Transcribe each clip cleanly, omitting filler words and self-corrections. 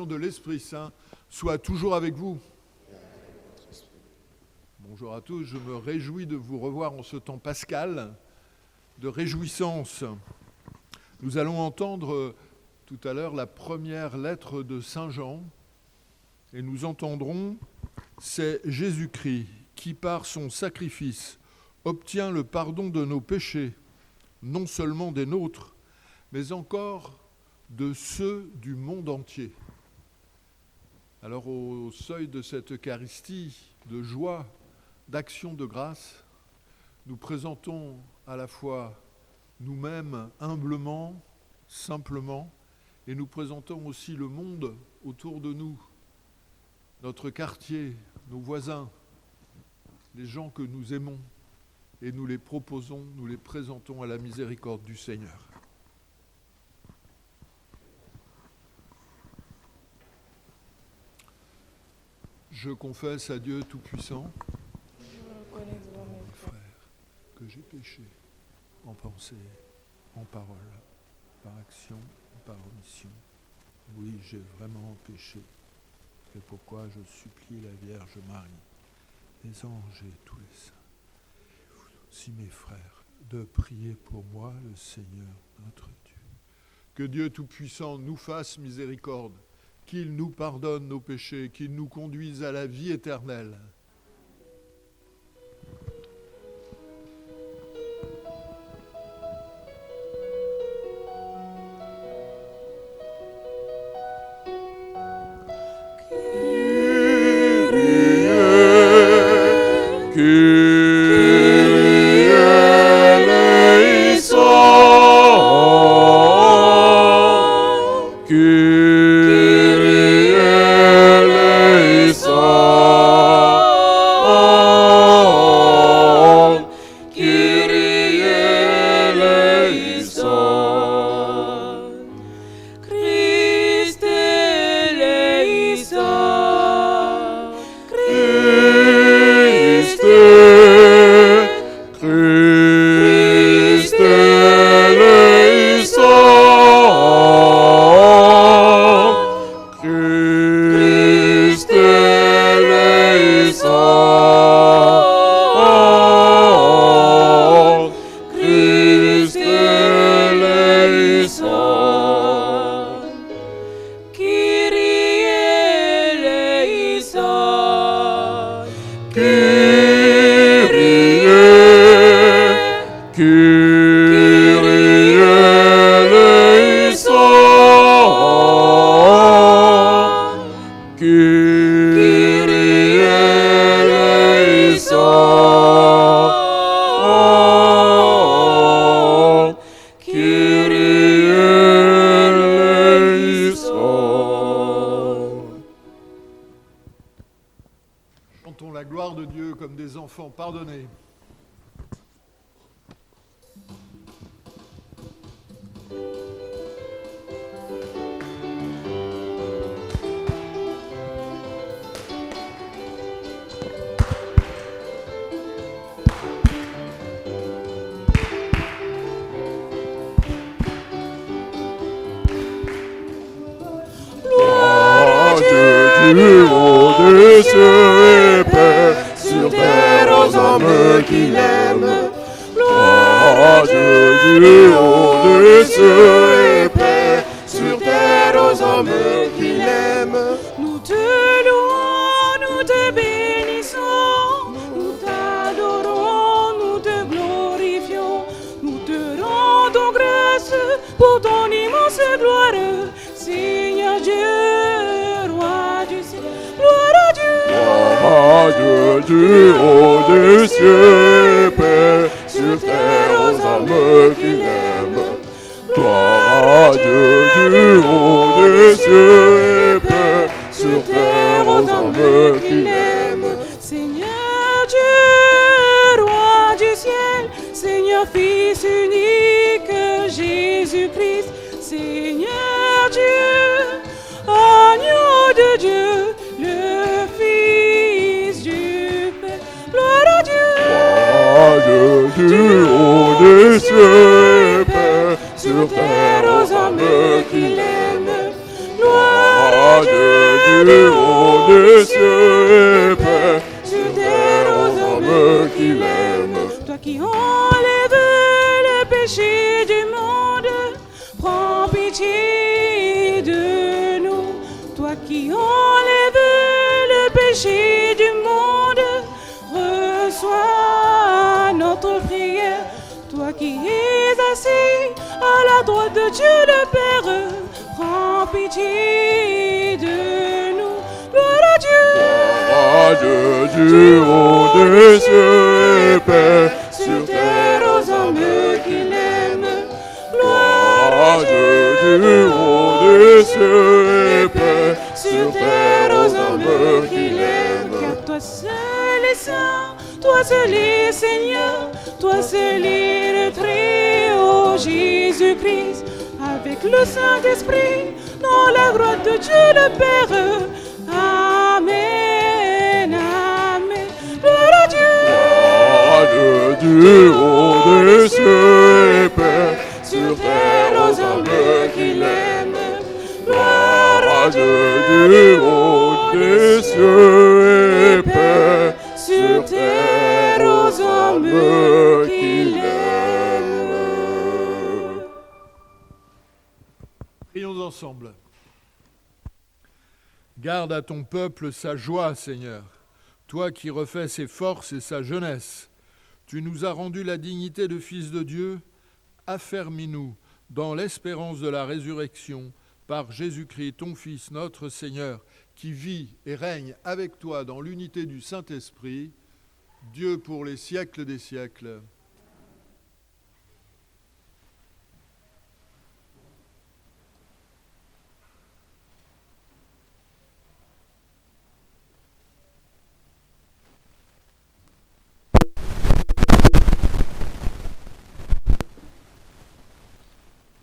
de l'Esprit Saint soit toujours avec vous. Bonjour à tous, je me réjouis de vous revoir en ce temps pascal de réjouissance. Nous allons entendre tout à l'heure la première lettre de Saint Jean et nous entendrons, c'est Jésus-Christ qui par son sacrifice obtient le pardon de nos péchés, non seulement des nôtres, mais encore de ceux du monde entier. Alors au seuil de cette Eucharistie de joie, d'action de grâce, nous présentons à la fois nous-mêmes humblement, simplement, et nous présentons aussi le monde autour de nous, notre quartier, nos voisins, les gens que nous aimons, et nous les proposons, nous les présentons à la miséricorde du Seigneur. Je confesse à Dieu Tout-Puissant, frère, que j'ai péché en pensée, en parole, par action, par omission. Oui, j'ai vraiment péché. C'est pourquoi je supplie la Vierge Marie, les anges et tous les saints, et vous aussi mes frères, de prier pour moi, le Seigneur notre Dieu. Que Dieu Tout-Puissant nous fasse miséricorde, qu'il nous pardonne nos péchés, qu'il nous conduise à la vie éternelle. Chantons la gloire de Dieu comme des enfants pardonnés. Dieu au-dessus et paix sur terre aux hommes qui l'aiment. Gloire à Dieu au-dessus et paix sur terre aux hommes qui l'aiment. Nous te louons, nous te bénissons, nous t'adorons, nous te glorifions, nous te rendons grâce pour ton immense gloire, Seigneur Dieu. Dieu au-dessus et paix sur terre aux hommes qui l'aiment. Gloire à Dieu au-dessus et paix sur terre aux hommes qui l'aiment. Seigneur Dieu, roi du ciel, Seigneur Fils unique, Jésus-Christ, Seigneur Dieu, agneau de Dieu, le Fils du Père. Gloire à Dieu. Dieu au-dessus et paix sur terre aux hommes qui l'aiment. Gloire à Dieu du haut des cieux et paix sur terre aux hommes qui l'aiment. Toi qui enlèves le péché du monde, prends pitié de nous. Toi qui enlèves le péché du monde, reçois notre prière. Toi qui es assis à la droite de Dieu le Père, prends pitié de nous. Gloire à Dieu. Gloire à Dieu du haut des cieux et paix sur terre aux hommes qui l'aiment. Gloire à Dieu du haut des cieux et paix sur terre aux hommes qui l'aiment. Car toi seul est saint, toi seul est Seigneur, toi seul est le Très-Haut Jésus-Christ, avec le Saint-Esprit, dans la gloire de Dieu le Père. Amen, amen. Gloire à Dieu. Gloire à Dieu du haut des cieux et paix sur terre aux hommes qui l'aiment. Gloire à Dieu du haut des cieux et paix sur terre aux hommes qui l'aiment. Prions ensemble. Garde à ton peuple sa joie, Seigneur. Toi qui refais ses forces et sa jeunesse, tu nous as rendu la dignité de fils de Dieu. Affermis-nous dans l'espérance de la résurrection par Jésus-Christ, ton Fils, notre Seigneur, qui vit et règne avec toi dans l'unité du Saint-Esprit, Dieu pour les siècles des siècles.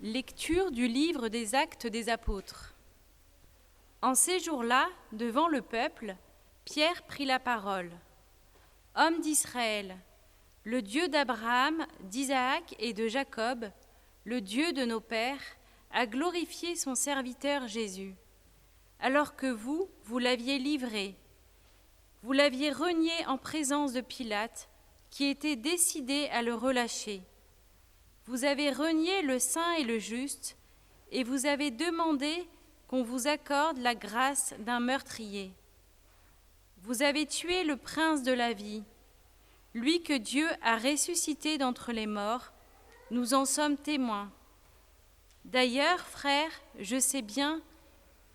Lecture du livre des Actes des Apôtres. En ces jours-là, devant le peuple, Pierre prit la parole. « Hommes d'Israël, le Dieu d'Abraham, d'Isaac et de Jacob, le Dieu de nos pères, a glorifié son serviteur Jésus, alors que vous l'aviez livré. Vous l'aviez renié en présence de Pilate, qui était décidé à le relâcher. Vous avez renié le saint et le juste, et vous avez demandé qu'on vous accorde la grâce d'un meurtrier. Vous avez tué le prince de la vie, lui que Dieu a ressuscité d'entre les morts, nous en sommes témoins. D'ailleurs, frères, je sais bien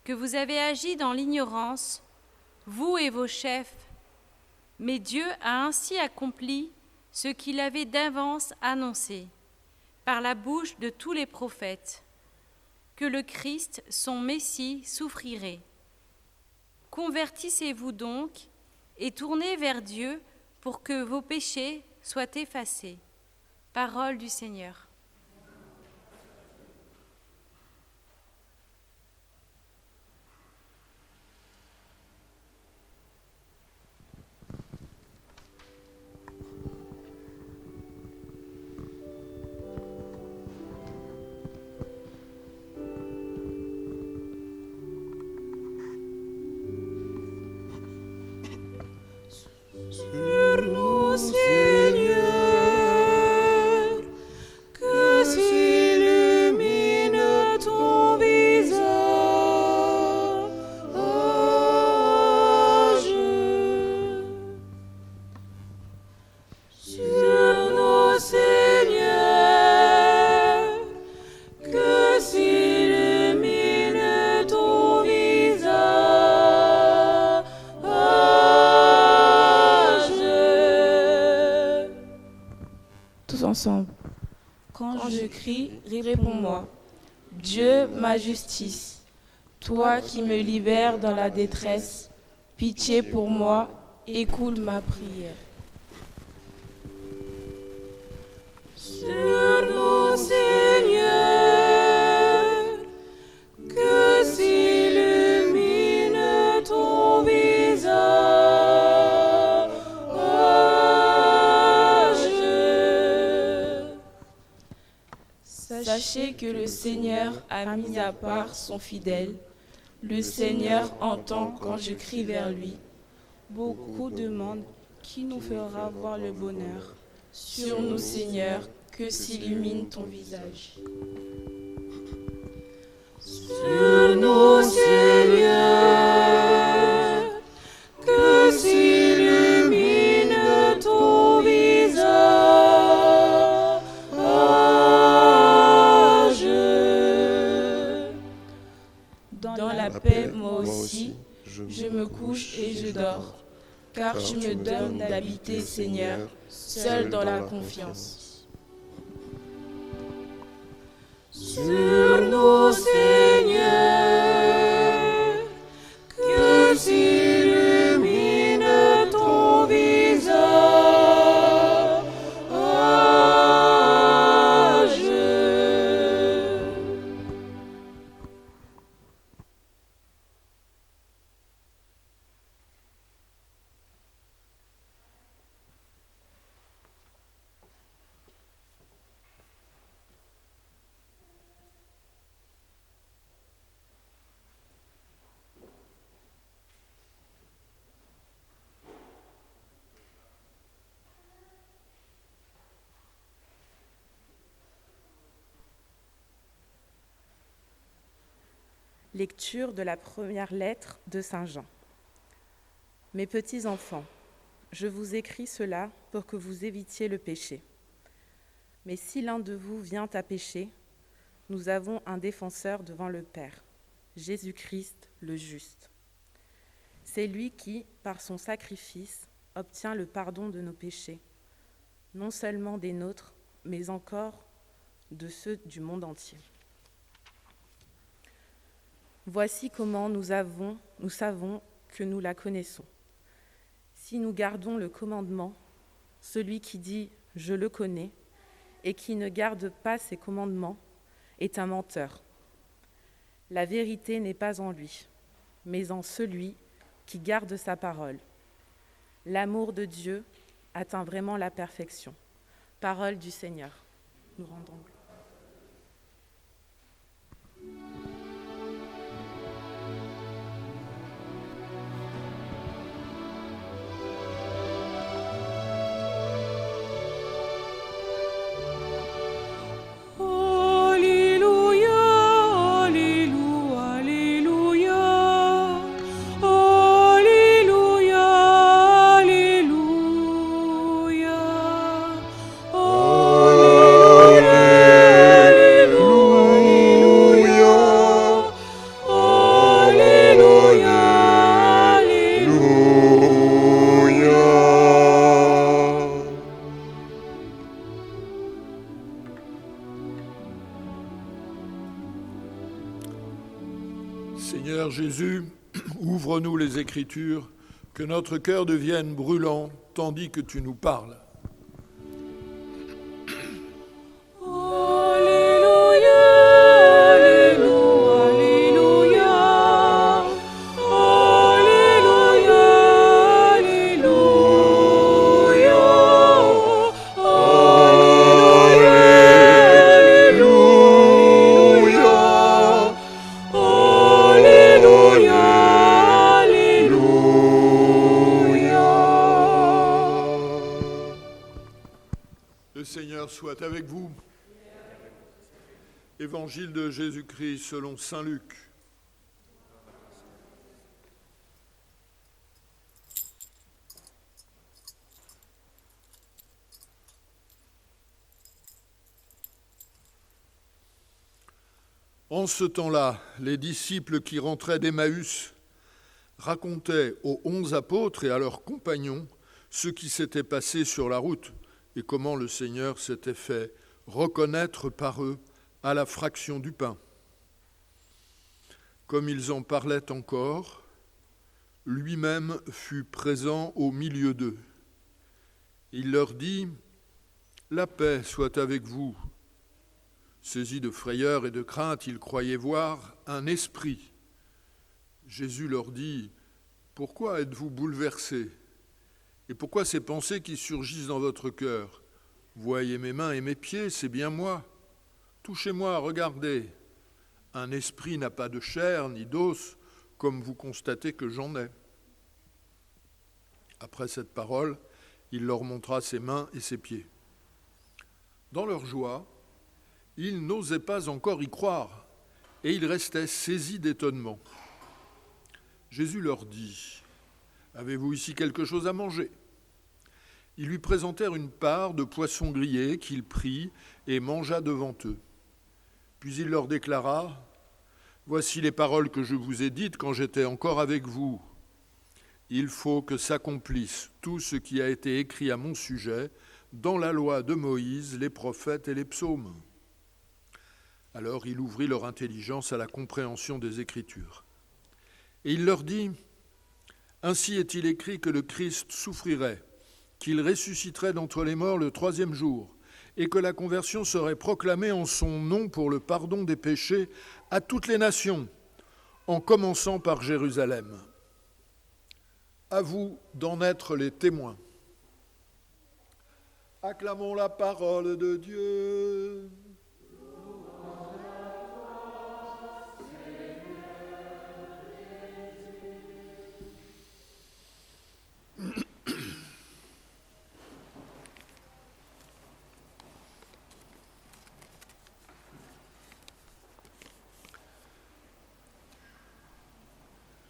que vous avez agi dans l'ignorance, vous et vos chefs, mais Dieu a ainsi accompli ce qu'il avait d'avance annoncé, par la bouche de tous les prophètes, que le Christ, son Messie, souffrirait. Convertissez-vous donc et tournez vers Dieu pour que vos péchés soient effacés. Parole du Seigneur. Sur nous, Seigneur, que s'illumine ton visage. Sur nous, Seigneur, que s'illumine ton visage. Tous ensemble. Quand je crie, réponds-moi. Dieu, ma justice, toi qui me libères dans la détresse, pitié pour moi, écoute ma prière. Sur nous, Seigneur, que s'illumine ton visage. Sachez que le Seigneur a mis à part son fidèle, Le Seigneur entend quand je crie vers lui. Beaucoup demandent qui nous fera voir le bonheur. Sur nous, Seigneur, que s'illumine ton visage. Sur nous, Seigneur, que s'illumine ton visage. Dans la paix, moi aussi, je me couche et je dors, car tu me donnes d'habiter, Seigneur, seul dans la confiance. Sur nous, Seigneur, que s'illumine ton visage. Lecture de la première lettre de Saint Jean. Mes petits enfants, je vous écris cela pour que vous évitiez le péché. Mais si l'un de vous vient à pécher, nous avons un défenseur devant le Père, Jésus-Christ le juste. C'est lui qui, par son sacrifice, obtient le pardon de nos péchés, non seulement des nôtres, mais encore de ceux du monde entier. Voici comment nous savons que nous la connaissons. Si nous gardons le commandement, celui qui dit « je le connais » et qui ne garde pas ses commandements est un menteur. La vérité n'est pas en lui, mais en celui qui garde sa parole. L'amour de Dieu atteint vraiment la perfection. Parole du Seigneur. Nous rendons gloire. Seigneur Jésus, ouvre-nous les Écritures, que notre cœur devienne brûlant, tandis que tu nous parles. Le Seigneur soit avec vous. Évangile de Jésus-Christ selon saint Luc. En ce temps-là, les disciples qui rentraient d'Emmaüs racontaient aux 11 apôtres et à leurs compagnons ce qui s'était passé sur la route et comment le Seigneur s'était fait reconnaître par eux à la fraction du pain. Comme ils en parlaient encore, lui-même fut présent au milieu d'eux. Il leur dit « La paix soit avec vous ». Saisis de frayeur et de crainte, ils croyaient voir un esprit. Jésus leur dit « Pourquoi êtes-vous bouleversés ? Et pourquoi ces pensées qui surgissent dans votre cœur ? Voyez mes mains et mes pieds, c'est bien moi. Touchez-moi, regardez. Un esprit n'a pas de chair ni d'os, comme vous constatez que j'en ai. » Après cette parole, il leur montra ses mains et ses pieds. Dans leur joie, ils n'osaient pas encore y croire, et ils restaient saisis d'étonnement. Jésus leur dit, « Avez-vous ici quelque chose à manger ?» Ils lui présentèrent une part de poisson grillé qu'il prit et mangea devant eux. Puis il leur déclara, « Voici les paroles que je vous ai dites quand j'étais encore avec vous. Il faut que s'accomplisse tout ce qui a été écrit à mon sujet dans la loi de Moïse, les prophètes et les psaumes. » Alors il ouvrit leur intelligence à la compréhension des Écritures. Et il leur dit, « Ainsi est-il écrit que le Christ souffrirait, qu'il ressusciterait d'entre les morts le 3e jour, et que la conversion serait proclamée en son nom pour le pardon des péchés à toutes les nations, en commençant par Jérusalem. À vous d'en être les témoins. » Acclamons la parole de Dieu.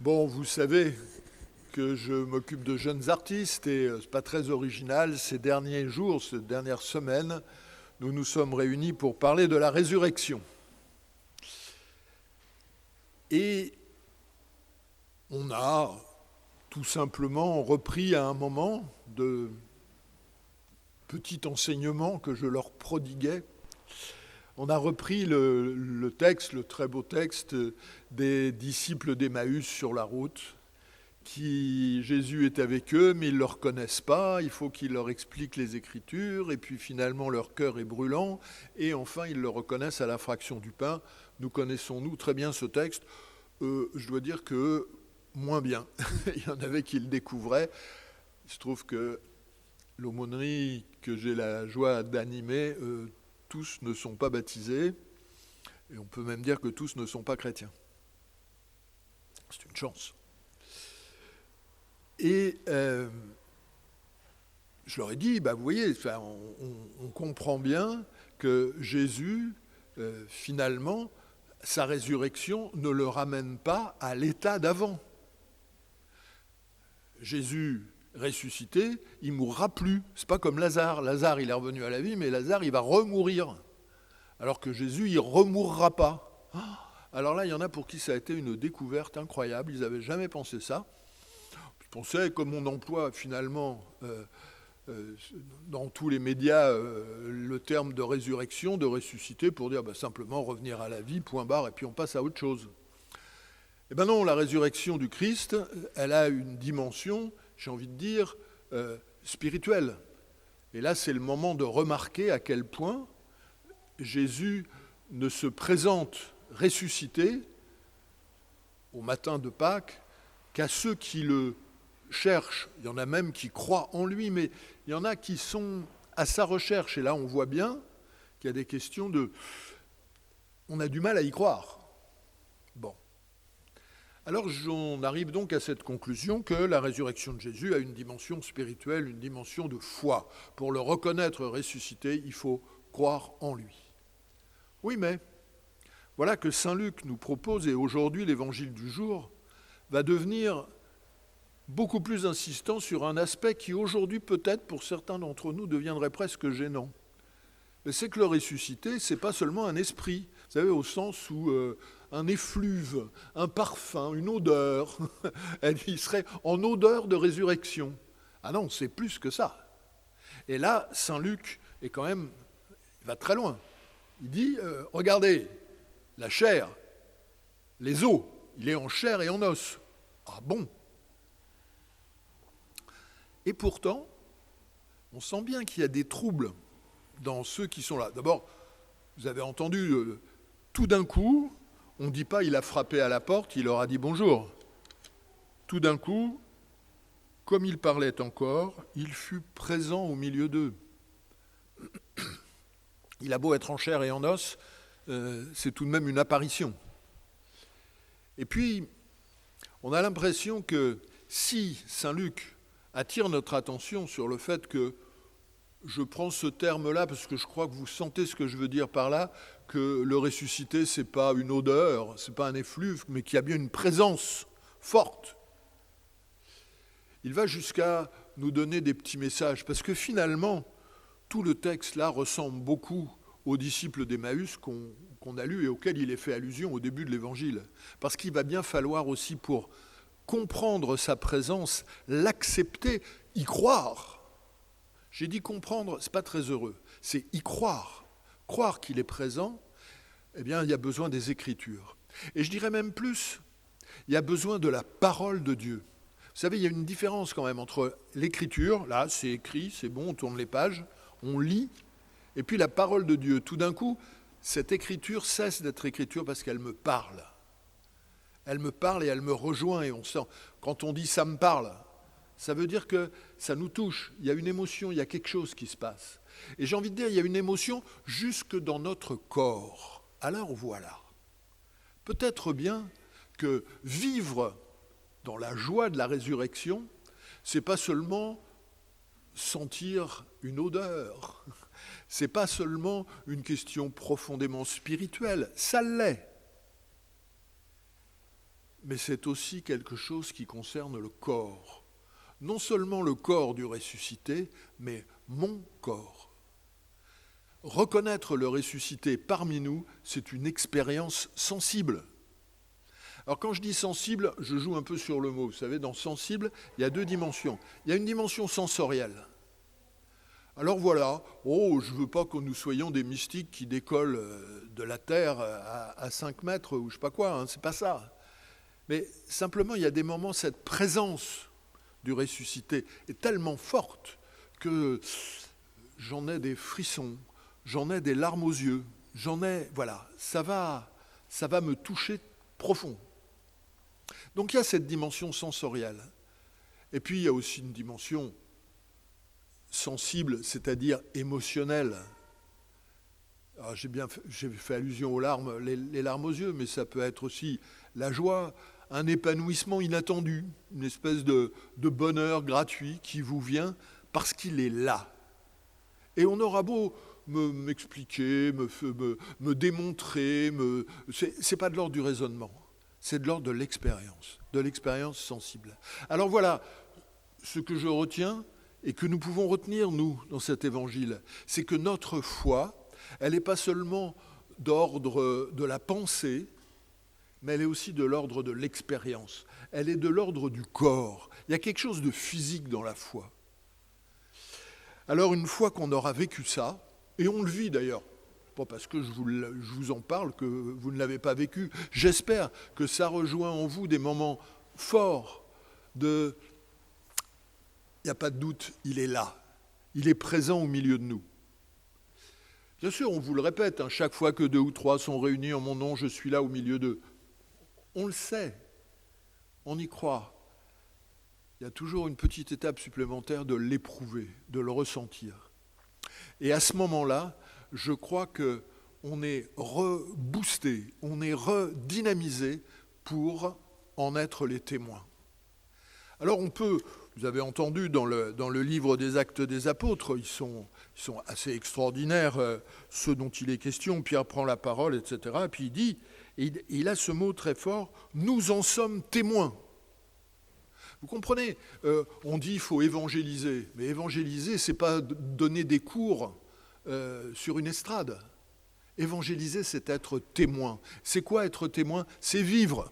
Bon, vous savez que je m'occupe de jeunes artistes et c'est pas très original. Ces derniers jours, ces dernières semaines, nous nous sommes réunis pour parler de la résurrection. Et on a tout simplement repris à un moment de petit enseignement que je leur prodiguais. On a repris le texte, le très beau texte des disciples d'Emmaüs sur la route, Jésus est avec eux, mais ils ne le reconnaissent pas, il faut qu'il leur explique les Écritures, et puis finalement leur cœur est brûlant, et enfin ils le reconnaissent à la fraction du pain. Nous connaissons, nous, très bien ce texte. Je dois dire que moins bien. Il y en avait qui le découvraient. Il se trouve que l'aumônerie que j'ai la joie d'animer, tous ne sont pas baptisés, et on peut même dire que tous ne sont pas chrétiens. C'est une chance. Et je leur ai dit, vous voyez, on comprend bien que Jésus, finalement, sa résurrection ne le ramène pas à l'état d'avant. Jésus ressuscité, il ne mourra plus. C'est pas comme Lazare. Lazare, il est revenu à la vie, mais Lazare, il va remourir. Alors que Jésus, il ne remourra pas. Alors là, il y en a pour qui ça a été une découverte incroyable. Ils n'avaient jamais pensé ça. Je pensais, comme on emploie finalement dans tous les médias le terme de résurrection, de ressusciter, pour dire simplement revenir à la vie, point barre, et puis on passe à autre chose. Eh bien non, la résurrection du Christ, elle a une dimension, j'ai envie de dire, spirituelle. Et là, c'est le moment de remarquer à quel point Jésus ne se présente ressuscité au matin de Pâques qu'à ceux qui le cherchent. Il y en a même qui croient en lui, mais il y en a qui sont à sa recherche. Et là, on voit bien qu'il y a des questions de... On a du mal à y croire. Bon. Alors, on arrive donc à cette conclusion que la résurrection de Jésus a une dimension spirituelle, une dimension de foi. Pour le reconnaître ressuscité, il faut croire en lui. Oui, mais voilà que saint Luc nous propose, et aujourd'hui l'évangile du jour va devenir beaucoup plus insistant sur un aspect qui aujourd'hui peut-être pour certains d'entre nous deviendrait presque gênant. Mais c'est que le ressuscité, c'est pas seulement un esprit, vous savez, au sens où un effluve, un parfum, une odeur, il serait en odeur de résurrection. Ah non, c'est plus que ça. Et là, saint Luc est quand même, il va très loin. Il dit, regardez, la chair, les os, il est en chair et en os. Ah bon ? Et pourtant, on sent bien qu'il y a des troubles dans ceux qui sont là. D'abord, vous avez entendu, tout d'un coup, on ne dit pas il a frappé à la porte, il leur a dit bonjour. Tout d'un coup, comme il parlait encore, il fut présent au milieu d'eux. Il a beau être en chair et en os, c'est tout de même une apparition. Et puis, On a l'impression que si Saint Luc attire notre attention sur le fait que, je prends ce terme-là parce que je crois que vous sentez ce que je veux dire par là, que le ressuscité, ce n'est pas une odeur, ce n'est pas un effluve, mais qu'il y a bien une présence forte. Il va jusqu'à nous donner des petits messages, parce que finalement, tout le texte là ressemble beaucoup aux disciples d'Emmaüs qu'on a lus et auxquels il est fait allusion au début de l'Évangile. Parce qu'il va bien falloir aussi, pour comprendre sa présence, l'accepter, y croire. J'ai dit comprendre, c'est pas très heureux, c'est y croire. Croire qu'il est présent, eh bien, il y a besoin des Écritures. Et je dirais même plus, il y a besoin de la parole de Dieu. Vous savez, il y a une différence quand même entre l'Écriture, là, c'est écrit, c'est bon, on tourne les pages, on lit, et puis la parole de Dieu. Tout d'un coup, cette Écriture cesse d'être Écriture parce qu'elle me parle. Elle me parle et elle me rejoint, et on sent, quand on dit « ça me parle », ça veut dire que ça nous touche, il y a une émotion, il y a quelque chose qui se passe. Et j'ai envie de dire, il y a une émotion jusque dans notre corps. Alors voilà, peut-être bien que vivre dans la joie de la résurrection, c'est pas seulement sentir une odeur, c'est pas seulement une question profondément spirituelle, ça l'est. Mais c'est aussi quelque chose qui concerne le corps. Non seulement le corps du ressuscité, mais mon corps. Reconnaître le ressuscité parmi nous, c'est une expérience sensible. Alors quand je dis sensible, je joue un peu sur le mot. Vous savez, dans sensible, il y a deux dimensions. Il y a une dimension sensorielle. Alors voilà, je ne veux pas que nous soyons des mystiques qui décollent de la terre à 5 mètres ou je ne sais pas quoi, c'est pas ça. Mais simplement, il y a des moments, cette présence du ressuscité est tellement forte que j'en ai des frissons, j'en ai des larmes aux yeux, ça va me toucher profond. Donc il y a cette dimension sensorielle. Et puis il y a aussi une dimension sensible, c'est-à-dire émotionnelle. Alors, j'ai fait allusion aux larmes, les larmes aux yeux, mais ça peut être aussi la joie, un épanouissement inattendu, une espèce de bonheur gratuit qui vous vient parce qu'il est là. Et on aura beau m'expliquer, me démontrer, c'est pas de l'ordre du raisonnement, c'est de l'ordre de l'expérience sensible. Alors voilà, ce que je retiens et que nous pouvons retenir, nous, dans cet évangile, c'est que notre foi, elle n'est pas seulement d'ordre de la pensée, mais elle est aussi de l'ordre de l'expérience. Elle est de l'ordre du corps. Il y a quelque chose de physique dans la foi. Alors une fois qu'on aura vécu ça, et on le vit d'ailleurs, pas parce que je vous en parle que vous ne l'avez pas vécu, j'espère que ça rejoint en vous des moments forts il n'y a pas de doute, il est là. Il est présent au milieu de nous. Bien sûr, on vous le répète, chaque fois que 2 ou 3 sont réunis en mon nom, je suis là au milieu d'eux. On le sait, on y croit. Il y a toujours une petite étape supplémentaire de l'éprouver, de le ressentir. Et à ce moment-là, je crois qu'on est reboosté, on est redynamisé pour en être les témoins. Alors on peut, vous avez entendu dans le livre des Actes des Apôtres, ils sont assez extraordinaires, ceux dont il est question. Pierre prend la parole, etc. Et puis il dit, et il a ce mot très fort, « Nous en sommes témoins ». Vous comprenez, on dit qu'il faut évangéliser, mais évangéliser, ce n'est pas donner des cours sur une estrade. Évangéliser, c'est être témoin. C'est quoi être témoin ? C'est vivre.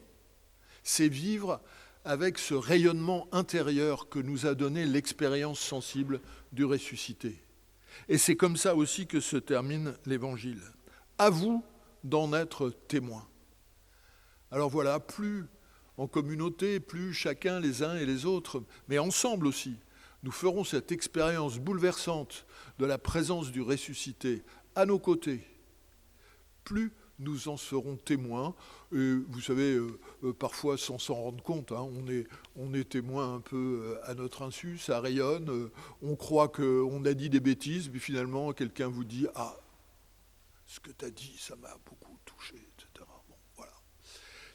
C'est vivre avec ce rayonnement intérieur que nous a donné l'expérience sensible du ressuscité. Et c'est comme ça aussi que se termine l'Évangile. À vous d'en être témoin. Alors voilà, plus en communauté, plus chacun les uns et les autres, mais ensemble aussi, nous ferons cette expérience bouleversante de la présence du ressuscité à nos côtés, plus nous en serons témoins. Et vous savez, parfois sans s'en rendre compte, on est témoin un peu à notre insu, ça rayonne, on croit qu'on a dit des bêtises, puis finalement quelqu'un vous dit « Ah, ce que tu as dit, ça m'a beaucoup touché, etc. » Bon, voilà.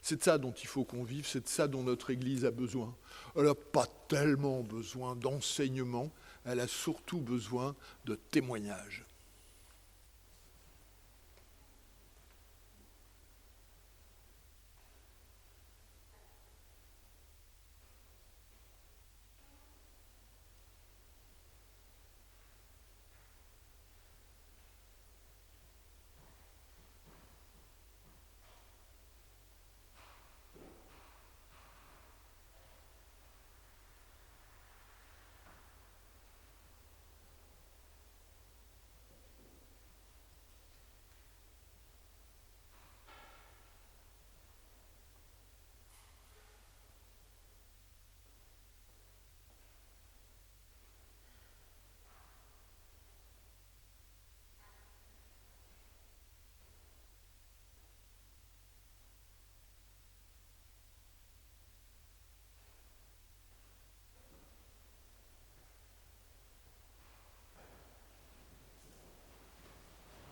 C'est de ça dont il faut qu'on vive, c'est de ça dont notre Église a besoin. Elle n'a pas tellement besoin d'enseignement, elle a surtout besoin de témoignages.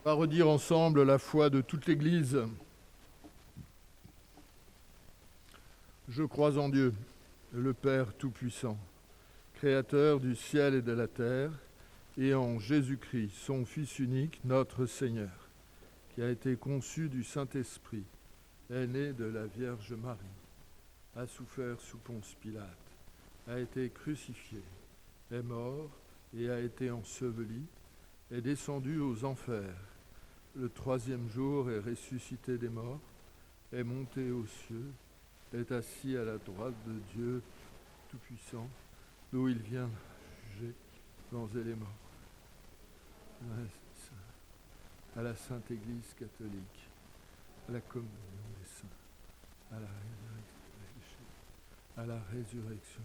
On va redire ensemble la foi de toute l'Église. Je crois en Dieu, le Père Tout-Puissant, Créateur du ciel et de la terre, et en Jésus-Christ, son Fils unique, notre Seigneur, qui a été conçu du Saint-Esprit, est né de la Vierge Marie, a souffert sous Ponce Pilate, a été crucifié, est mort et a été enseveli, est descendu aux enfers. Le troisième jour est ressuscité des morts, est monté aux cieux, est assis à la droite de Dieu Tout-Puissant, d'où il vient juger les vivants et les morts. À la Sainte Église catholique, à la communion des saints, à la résurrection.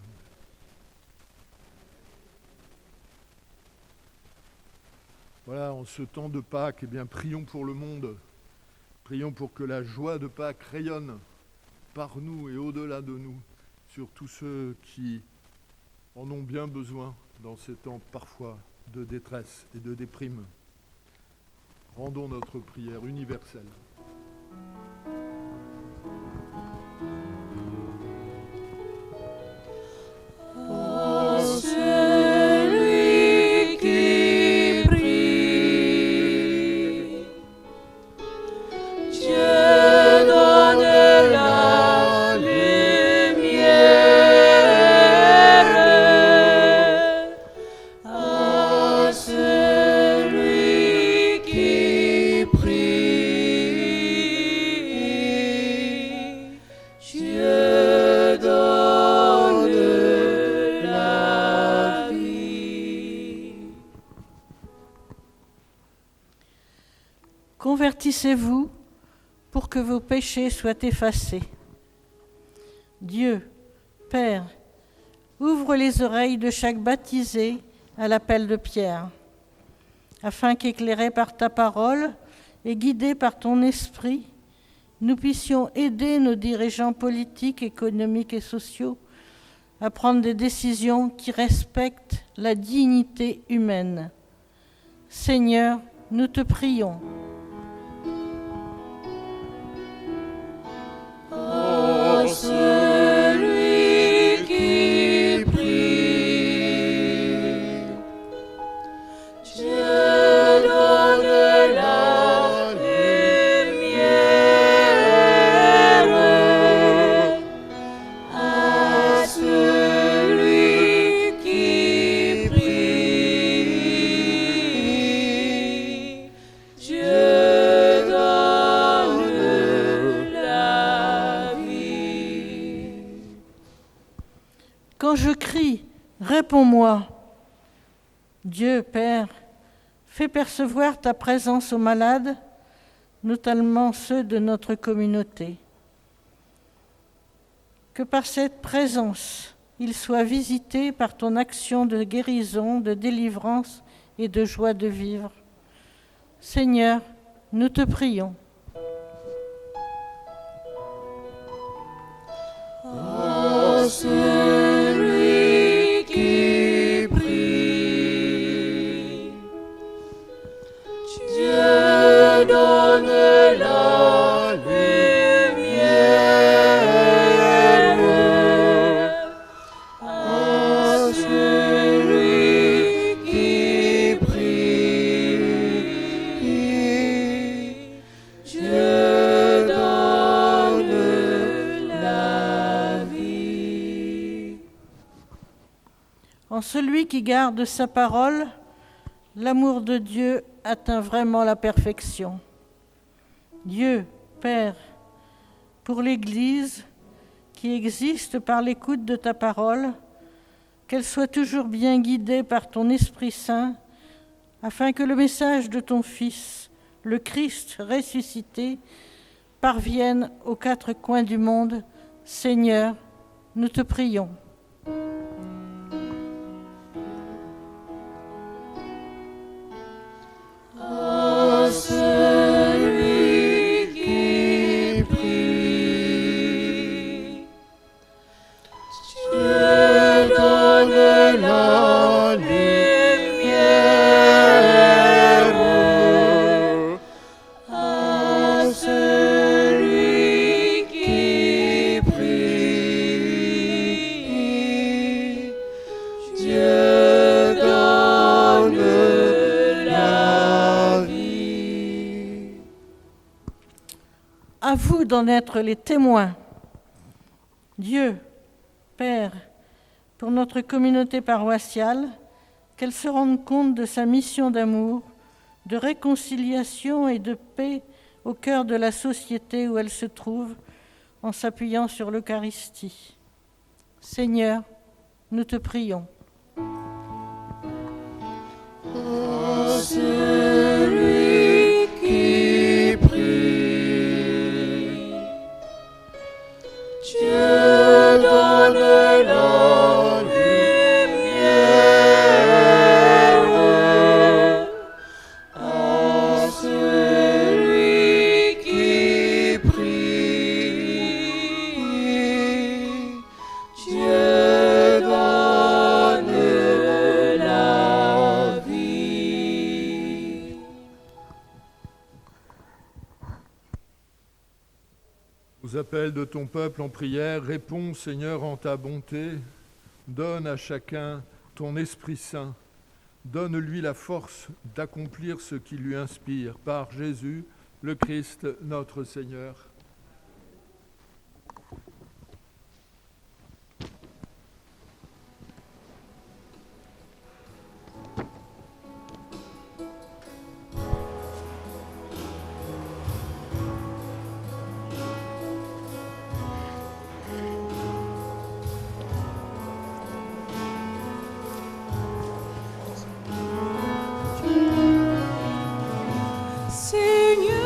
Voilà, en ce temps de Pâques, eh bien, prions pour le monde. Prions pour que la joie de Pâques rayonne par nous et au-delà de nous sur tous ceux qui en ont bien besoin dans ces temps parfois de détresse et de déprime. Rendons notre prière universelle. Convertissez-vous pour que vos péchés soient effacés. Dieu, Père, ouvre les oreilles de chaque baptisé à l'appel de Pierre, afin qu'éclairés par ta parole et guidés par ton esprit, nous puissions aider nos dirigeants politiques, économiques et sociaux à prendre des décisions qui respectent la dignité humaine. Seigneur, nous te prions. Oh, celui qui prie, Dieu donne la lumière à celui qui prie. Dieu donne la vie. Quand je crie, réponds-moi. Dieu, Père, fais percevoir ta présence aux malades, notamment ceux de notre communauté. Que par cette présence, ils soient visités par ton action de guérison, de délivrance et de joie de vivre. Seigneur, nous te prions. Oh, celui qui prie, Dieu donne la lumière En celui qui garde sa parole, l'amour de Dieu atteint vraiment la perfection. Dieu, Père, pour l'Église qui existe par l'écoute de ta parole, qu'elle soit toujours bien guidée par ton Esprit Saint, afin que le message de ton Fils, le Christ ressuscité, parvienne aux quatre coins du monde. Seigneur, nous te prions. À celui qui prie, Dieu donne la lumière. À celui qui prie, Dieu donne la vie. À vous d'en être les témoins. Dieu, Père, pour notre communauté paroissiale, qu'elle se rende compte de sa mission d'amour, de réconciliation et de paix au cœur de la société où elle se trouve, en s'appuyant sur l'Eucharistie. Seigneur, nous te prions. À celui qui prie, Dieu donne la lumière. À celui qui prie, Dieu donne la vie. Aux appels de ton peuple en prière, réponds, Seigneur, en ta bonté. Donne à chacun ton Esprit Saint. Donne-lui la force d'accomplir ce qui lui inspire. Par Jésus, le Christ, notre Seigneur. Seigneur,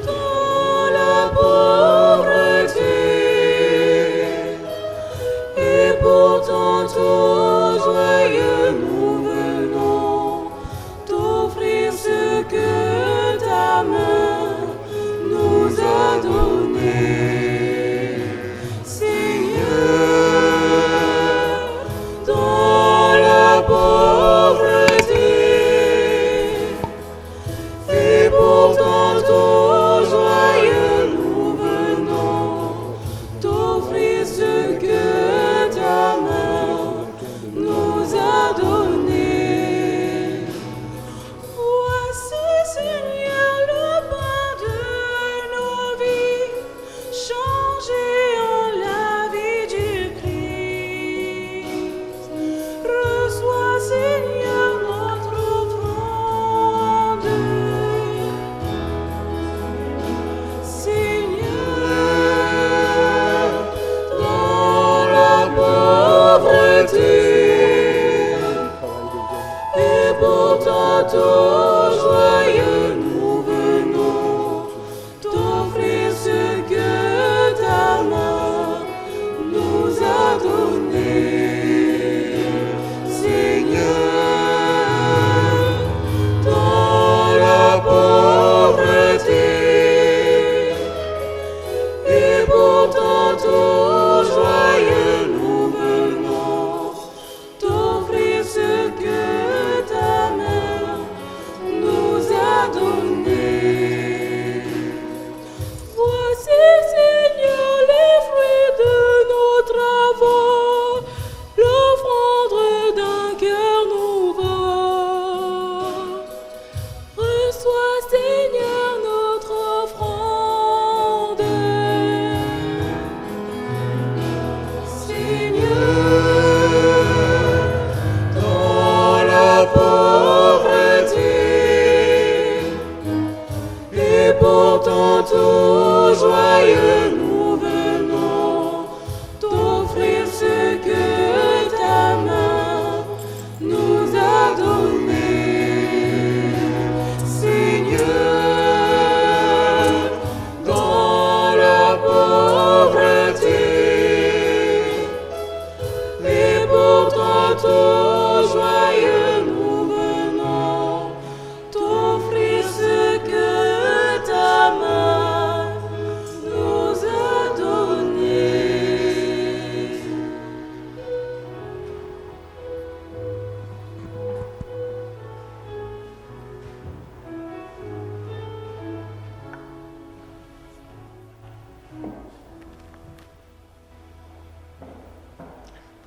dans la pauvreté, et pourtant tout joyeux, nous venons t'offrir ce que ta main nous a donné. Seigneur, dans la pauvreté, et pourtant tout joyeux, nous venons t'offrir ce que ta main nous a donné. Voici, Seigneur, le pain de nos vies, changé en la vie du Christ. Reçois, Seigneur, notre offrande. Seigneur, dans la pauvreté, et pourtant tout joyeux, nous venons t'offrir ce que ta main nous a donné. Seigneur, dans la pauvreté, et pourtant tout joyeux, nous venons t'offrir ce que ta main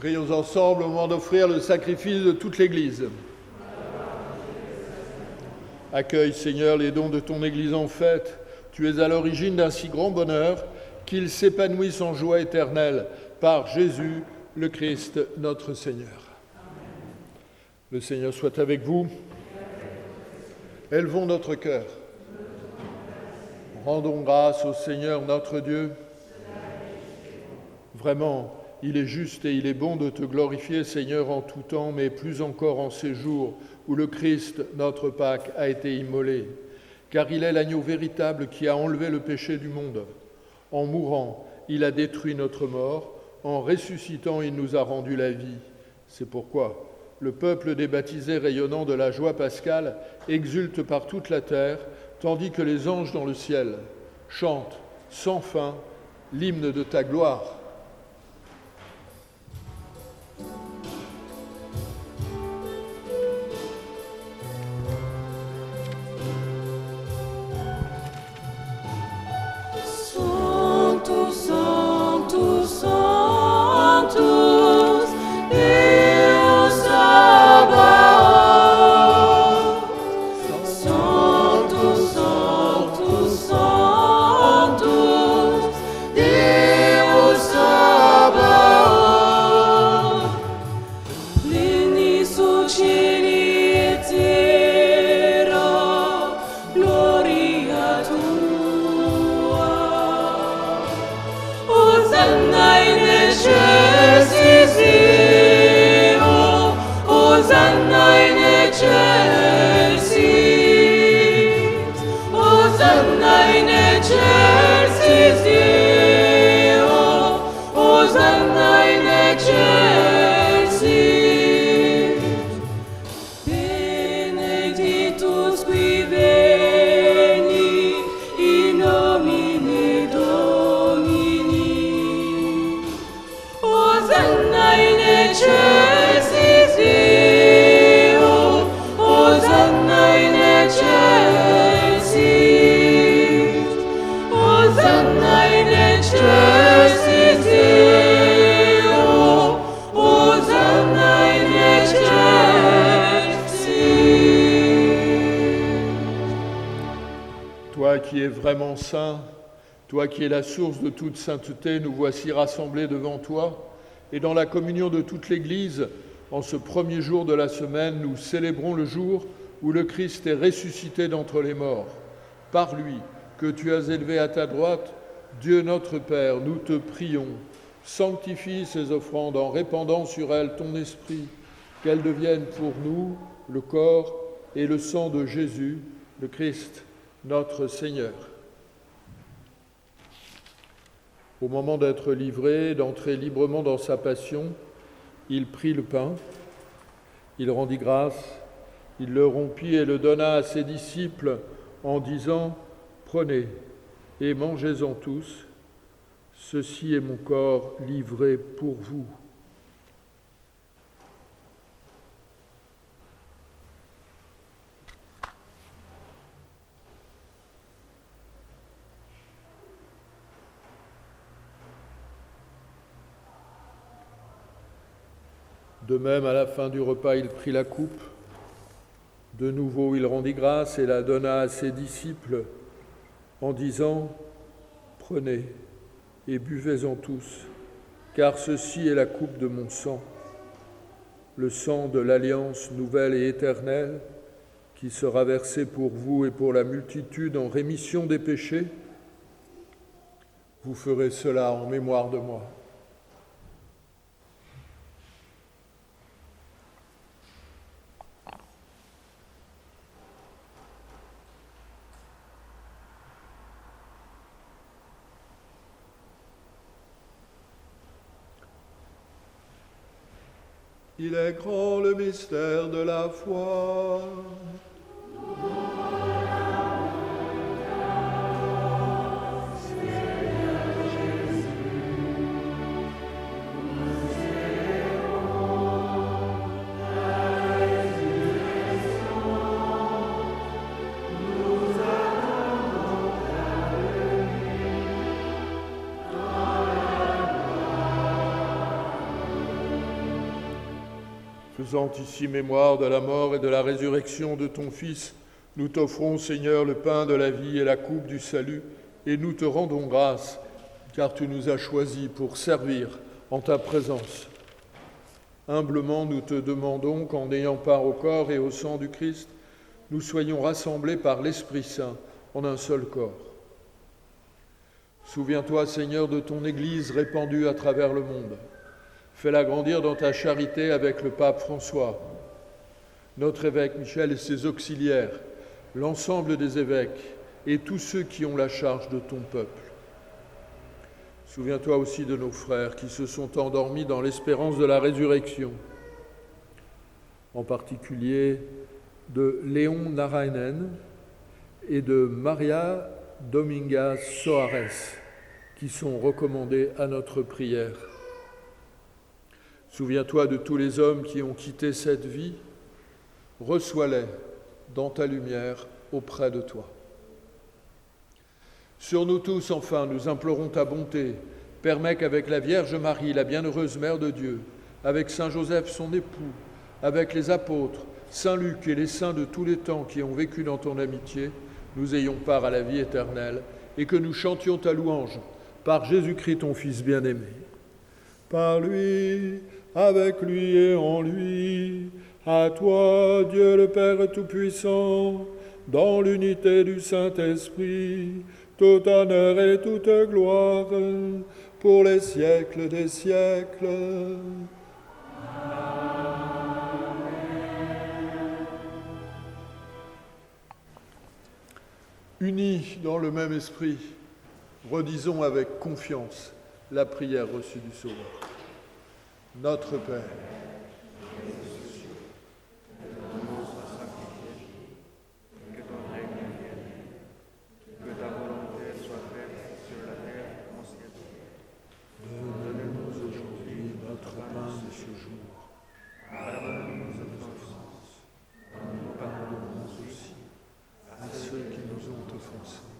Prions ensemble au moment d'offrir le sacrifice de toute l'Église. Accueille, Seigneur, les dons de ton Église en fête. Tu es à l'origine d'un si grand bonheur qu'ils s'épanouissent en joie éternelle par Jésus, le Christ, notre Seigneur. Le Seigneur soit avec vous. Élevons notre cœur. Rendons grâce au Seigneur notre Dieu. Vraiment, il est juste et il est bon de te glorifier, Seigneur, en tout temps, mais plus encore en ces jours où le Christ, notre Pâque, a été immolé. Car il est l'agneau véritable qui a enlevé le péché du monde. En mourant, il a détruit notre mort. En ressuscitant, il nous a rendu la vie. C'est pourquoi le peuple des baptisés rayonnant de la joie pascale exulte par toute la terre, tandis que les anges dans le ciel chantent sans fin l'hymne de ta gloire. Vraiment saint, toi qui es la source de toute sainteté, nous voici rassemblés devant toi, et dans la communion de toute l'Église, en ce premier jour de la semaine, nous célébrons le jour où le Christ est ressuscité d'entre les morts. Par lui, que tu as élevé à ta droite, Dieu notre Père, nous te prions, sanctifie ces offrandes en répandant sur elles ton esprit, qu'elles deviennent pour nous le corps et le sang de Jésus, le Christ, notre Seigneur. Au moment d'être livré, d'entrer librement dans sa passion, il prit le pain, il rendit grâce, il le rompit et le donna à ses disciples en disant « Prenez et mangez-en tous, ceci est mon corps livré pour vous. » De même, à la fin du repas, il prit la coupe. De nouveau, il rendit grâce et la donna à ses disciples en disant « Prenez et buvez-en tous, car ceci est la coupe de mon sang, le sang de l'alliance nouvelle et éternelle, qui sera versé pour vous et pour la multitude en rémission des péchés. Vous ferez cela en mémoire de moi. » Il est grand le mystère de la foi. Faisant ici mémoire de la mort et de la résurrection de ton Fils, nous t'offrons, Seigneur, le pain de la vie et la coupe du salut, et nous te rendons grâce, car tu nous as choisis pour servir en ta présence. Humblement, nous te demandons qu'en ayant part au corps et au sang du Christ, nous soyons rassemblés par l'Esprit Saint en un seul corps. Souviens-toi, Seigneur, de ton Église répandue à travers le monde. Fais-la grandir dans ta charité avec le pape François, notre évêque Michel et ses auxiliaires, l'ensemble des évêques et tous ceux qui ont la charge de ton peuple. Souviens-toi aussi de nos frères qui se sont endormis dans l'espérance de la résurrection, en particulier de Léon Narainen et de Maria Domingas Soares, qui sont recommandés à notre prière. Souviens-toi de tous les hommes qui ont quitté cette vie, reçois-les dans ta lumière auprès de toi. Sur nous tous, enfin, nous implorons ta bonté. Permets qu'avec la Vierge Marie, la bienheureuse Mère de Dieu, avec Saint Joseph, son époux, avec les apôtres, Saint Luc et les saints de tous les temps qui ont vécu dans ton amitié, nous ayons part à la vie éternelle et que nous chantions ta louange par Jésus-Christ, ton Fils bien-aimé. Par lui, avec lui et en lui, à toi, Dieu le Père Tout-Puissant, dans l'unité du Saint-Esprit, tout honneur et toute gloire, pour les siècles des siècles. Unis dans le même esprit, redisons avec confiance la prière reçue du Sauveur. Notre Père, que ton règne vienne, que ta volonté soit faite sur la terre comme au ciel. donne-nous aujourd'hui notre pain de ce jour. Pardonne-nous nos offenses, comme nous pardonnons aussi À ceux qui nous ont offensés,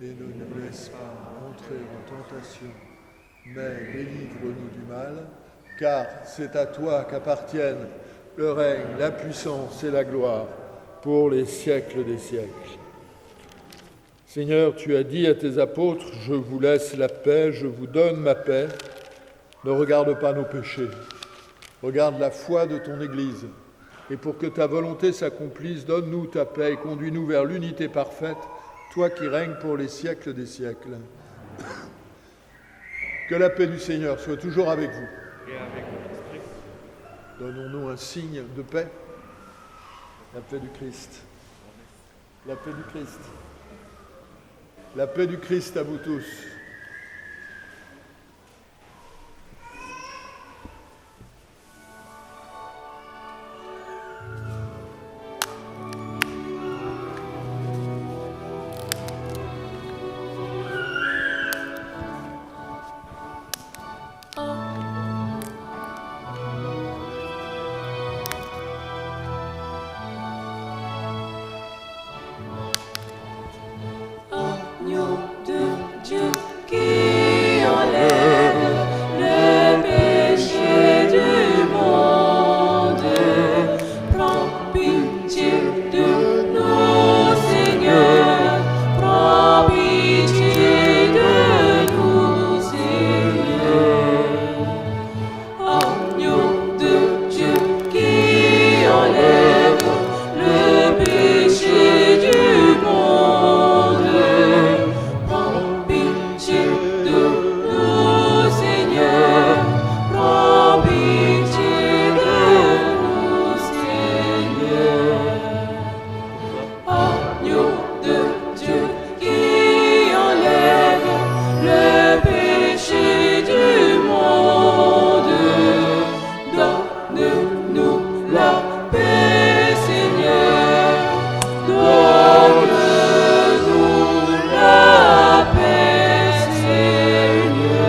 et ne nous laisse pas entrer en tentation, mais délivre-nous du mal, car c'est à toi qu'appartiennent le règne, la puissance et la gloire pour les siècles des siècles. Seigneur, tu as dit à tes apôtres, « Je vous laisse la paix, je vous donne ma paix. » Ne regarde pas nos péchés, regarde la foi de ton Église. Et pour que ta volonté s'accomplisse, donne-nous ta paix et conduis-nous vers l'unité parfaite, toi qui règnes pour les siècles des siècles. Que la paix du Seigneur soit toujours avec vous. et avec notre esprit. Donnons-nous un signe de paix. La paix du Christ. La paix du Christ. La paix du Christ à vous tous. Agneau de Dieu qui enlève le péché du monde, prends pitié de nous, Seigneur, prends pitié de nous, Seigneur. Agneau de Dieu qui enlève le péché du monde, prends pitié de nous, Seigneur, prends pitié de nous, Seigneur. Agneau de Dieu qui enlève le péché du monde, donne-nous la paix, Seigneur, donne-nous la paix, Seigneur.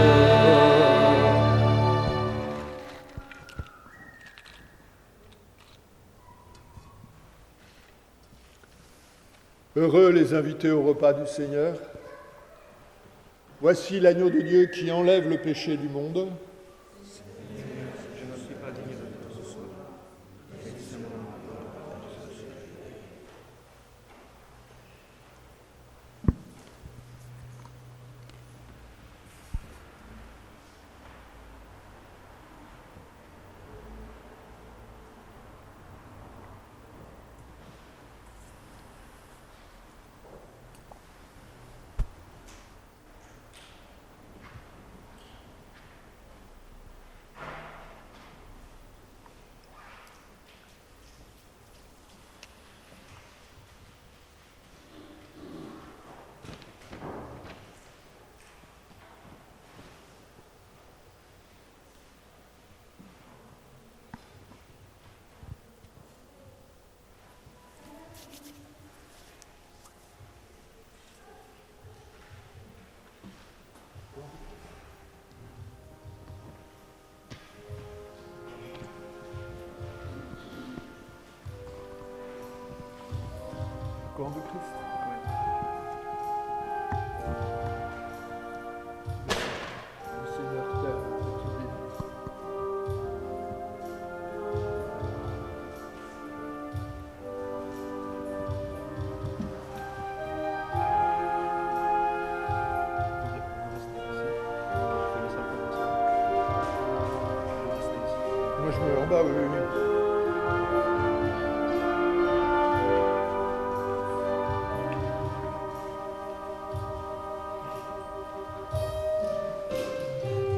Heureux les invités au repas du Seigneur. Voici l'agneau de Dieu qui enlève le péché du monde. Je ne suis pas digne de que ce soit, corps de Christ. Le Seigneur t'aime, que tu bénisses. Moi je me mets en bas, oui, oui, oui.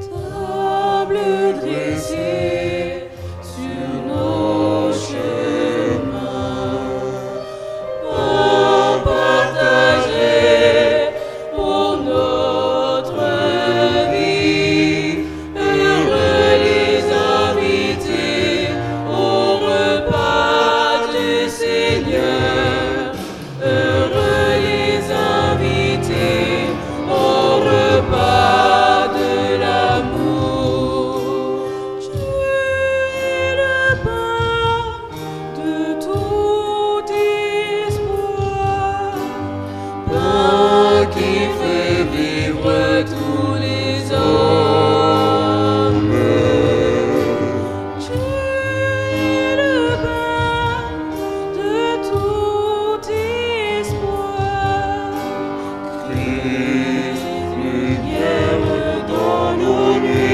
Table dressée sur nos chemins, pain partagé pour notre vie, heureux les invités au repas du Seigneur, heureux les invités au repas de l'amour. Tu es le pain de tout espoir, pain qui fait vivre tous les hommes. Tu es le pain de tout espoir, Christ, lumière dans nos nuits.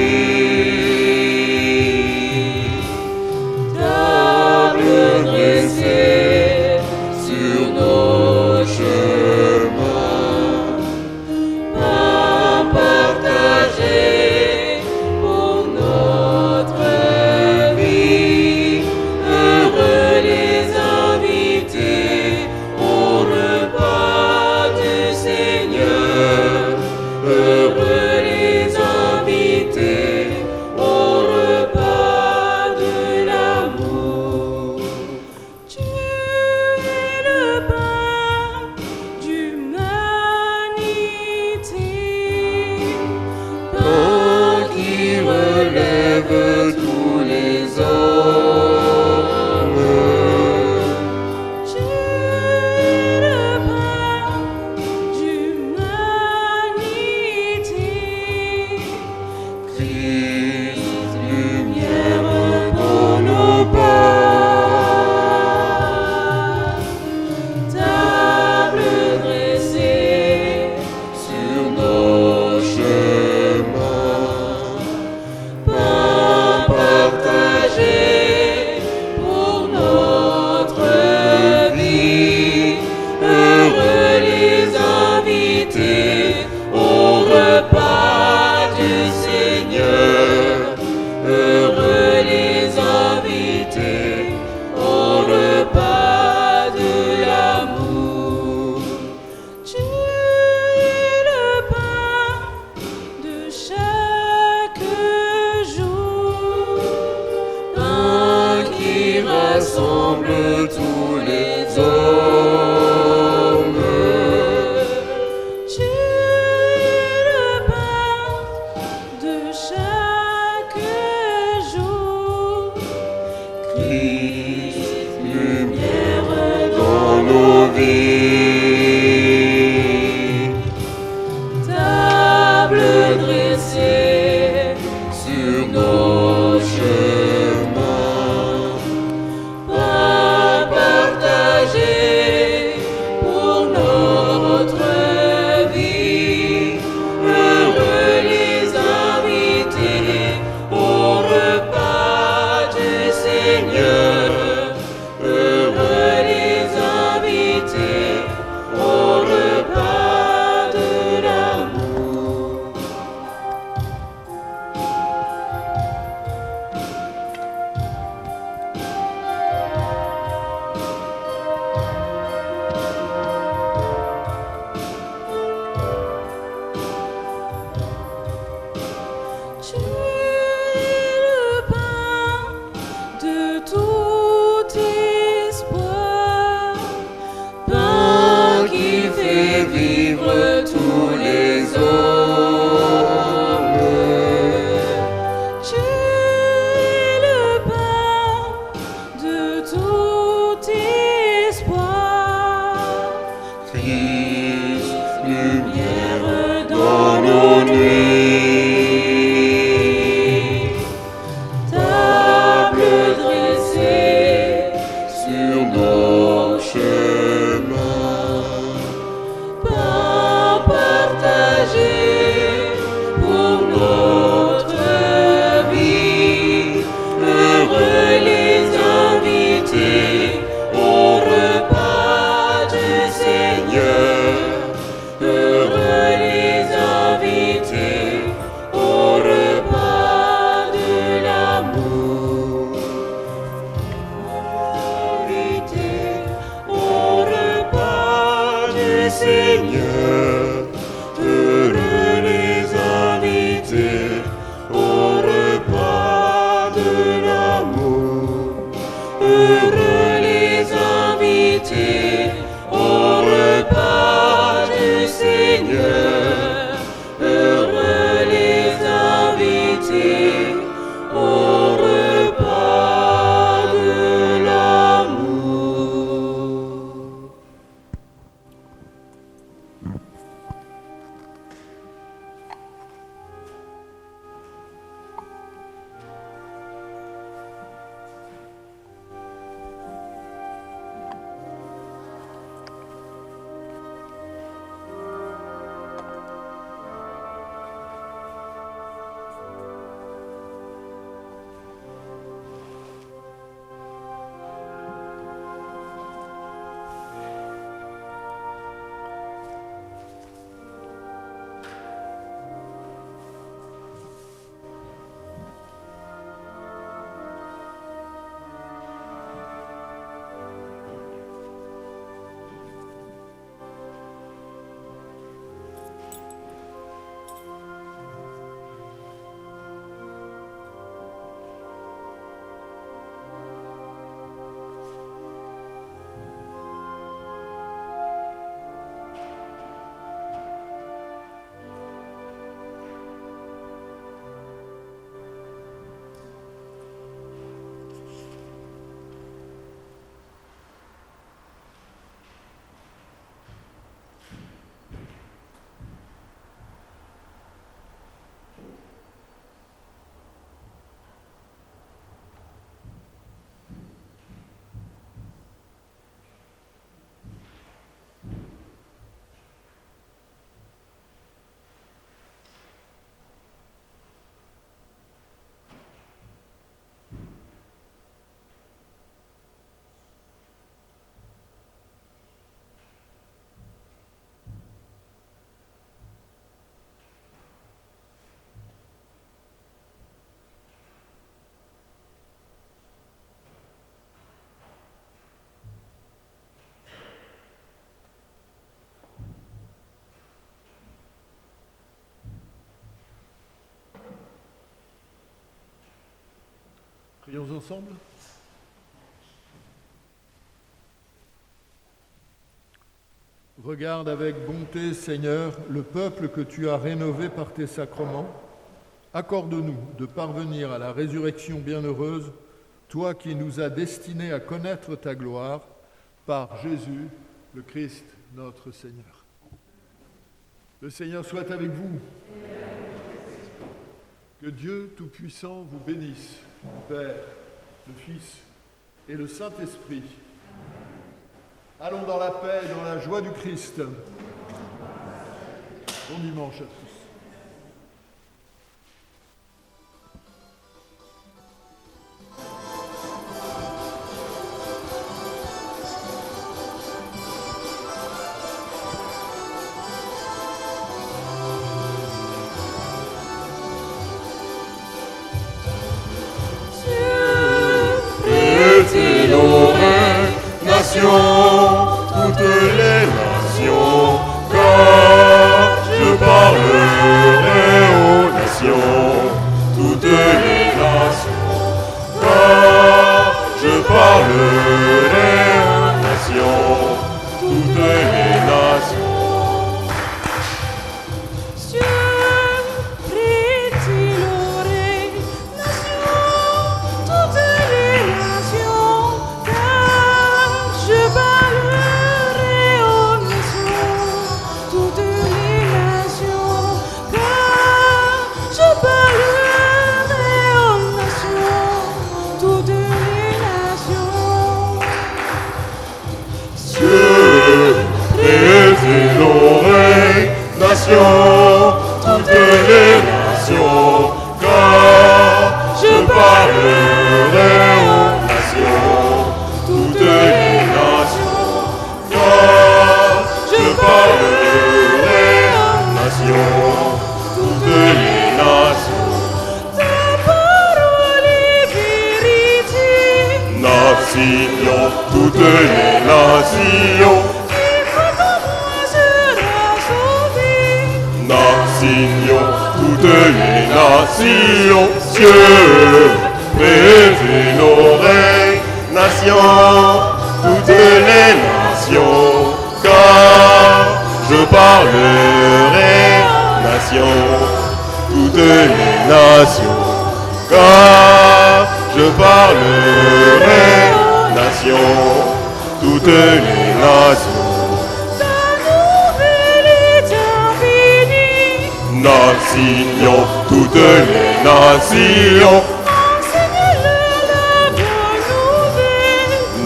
Table dressée sur nos chemins, pain partagé pour notre vie, heureux les invités au repas du Seigneur, heureux les invités au repas de l'amour. Tu es le pain d'humanité, pain qui relève tous les hommes. Tu es le pain d'humanité, Christ, lumière dans nos pas. Table dressée sur nos chemins, pain partagé pour notre vie, heureux les invités au repas du Seigneur, heureux les invités au repas de l'amour. Tu es le pain de chaque jour, pain qui rassemble tous les hommes. Tu es le pain de chaque jour, Christ, lumière dans nos vies. Table dressée sur nos chemins, pain partagé au repas de l'amour. Prions ensemble. Regarde avec bonté, Seigneur, le peuple que tu as rénové par tes sacrements. Accorde-nous de parvenir à la résurrection bienheureuse, toi qui nous as destinés à connaître ta gloire, par Jésus, le Christ, notre Seigneur. Le Seigneur soit avec vous. Que Dieu Tout-Puissant vous bénisse, le Père, le Fils et le Saint-Esprit. Allons dans la paix et dans la joie du Christ. Bon dimanche à tous. Toutes les nations, car je parlerai aux nations. Toutes les nations, car je parlerai aux nations. Toutes les nations. Toutes les nations, car je parlerai aux nations. Toutes les nations, car je parlerai aux nations. Toutes les nations. Ta parole est vérité. Nations, toutes les nations. Toutes les nations, cieux, prêtez l'oreille, nations, toutes les nations, car je parlerai, nations, toutes les nations, car je parlerai aux nations, toutes les nations. Nations, toutes les nations.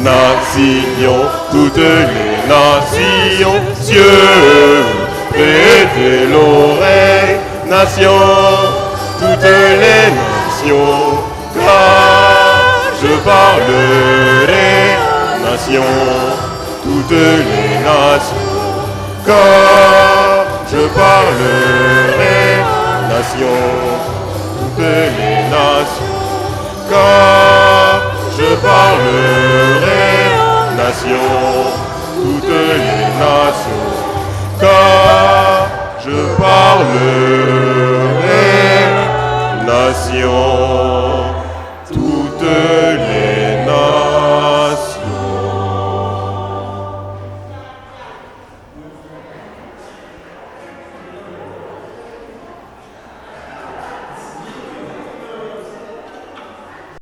Nations, toutes les nations. Cieux, prêtez l'oreille. Nations, toutes les nations. Car je parlerai. Nations, toutes les nations. Car je parlerai, nations, toutes les nations. Car je parlerai, nations, toutes les nations.